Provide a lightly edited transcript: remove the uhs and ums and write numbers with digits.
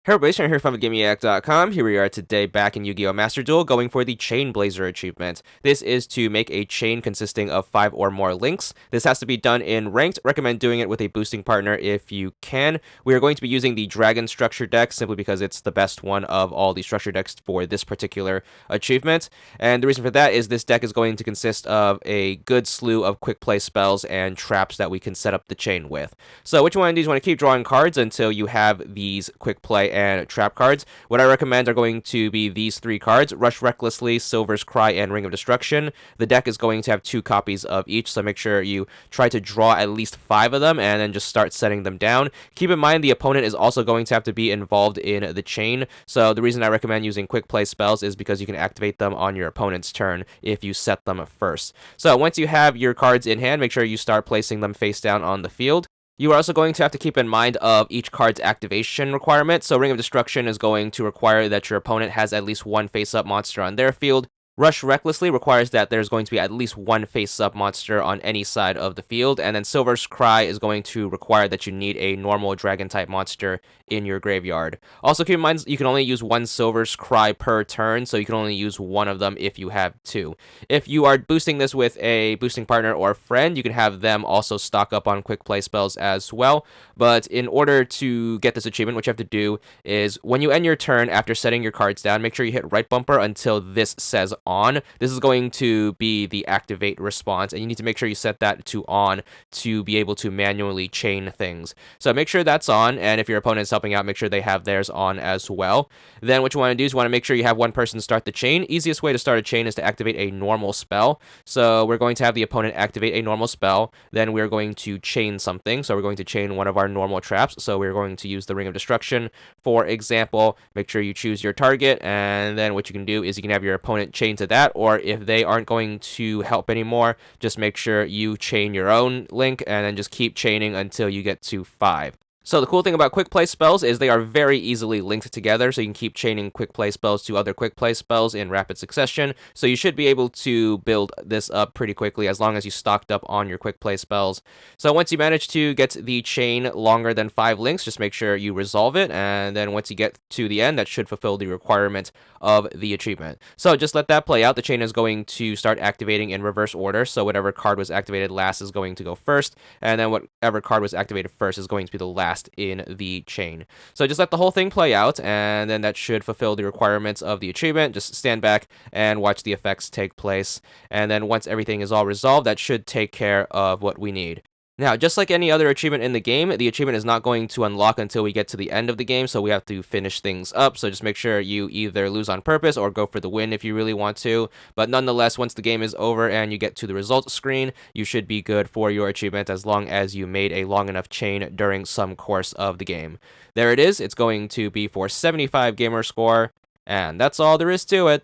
Hey everybody, Sean here from VidGamiac.com. Here we are today back in Yu-Gi-Oh! Master Duel going for the Chain Blazer achievement. This is to make a chain consisting of 5 or more links. This has to be done in Ranked. Recommend doing it with a boosting partner if you can. We are going to be using the Dragon Structure deck simply because it's the best one of all the structure decks for this particular achievement. And the reason for that is this deck is going to consist of a good slew of quick play spells and traps that we can set up the chain with. So what you want to do is you want to keep drawing cards until you have these quick play and trap cards. What I recommend are going to be these 3 cards: Rush Recklessly, Silver's Cry, and Ring of Destruction. The deck is going to have 2 copies of each, so make sure you try to draw at least 5 of them and then just start setting them down. Keep in mind the opponent is also going to have to be involved in the chain, so the reason I recommend using quick play spells is because you can activate them on your opponent's turn if you set them first. So once you have your cards in hand, make sure you start placing them face down on the field. You are also going to have to keep in mind of each card's activation requirement. So Ring of Destruction is going to require that your opponent has at least 1 face-up monster on their field. Rush Recklessly requires that there's going to be at least 1 face-up monster on any side of the field, and then Silver's Cry is going to require that you need a normal Dragon-type monster in your graveyard. Also keep in mind you can only use 1 Silver's Cry per turn, so you can only use 1 of them if you have 2. If you are boosting this with a boosting partner or friend, you can have them also stock up on quick play spells as well, but in order to get this achievement, what you have to do is when you end your turn after setting your cards down, make sure you hit right bumper until this says on. This is going to be the activate response, and you need to make sure you set that to on to be able to manually chain things. So make sure that's on, and if your opponent is helping out, make sure they have theirs on as well. Then what you want to do is you want to make sure you have one person start the chain. Easiest way to start a chain is to activate a normal spell. So we're going to have the opponent activate a normal spell, then we're going to chain something. So we're going to chain one of our normal traps. So we're going to use the Ring of Destruction, for example. Make sure you choose your target, and then what you can do is you can have your opponent chain to that, or if they aren't going to help anymore, just make sure you chain your own link and then just keep chaining until you get to 5. So the cool thing about quick play spells is they are very easily linked together, so you can keep chaining quick play spells to other quick play spells in rapid succession. So you should be able to build this up pretty quickly as long as you stocked up on your quick play spells. So once you manage to get the chain longer than 5 links, just make sure you resolve it, and then once you get to the end, that should fulfill the requirement of the achievement. So just let that play out. The chain is going to start activating in reverse order, so whatever card was activated last is going to go first, and then whatever card was activated first is going to be the last in the chain. So just let the whole thing play out, and then that should fulfill the requirements of the achievement. Just stand back and watch the effects take place, and then once everything is all resolved, that should take care of what we need. Now, just like any other achievement in the game, the achievement is not going to unlock until we get to the end of the game, so we have to finish things up. So just make sure you either lose on purpose or go for the win if you really want to. But nonetheless, once the game is over and you get to the results screen, you should be good for your achievement as long as you made a long enough chain during some course of the game. There it is. It's going to be for 75 gamer score, and that's all there is to it.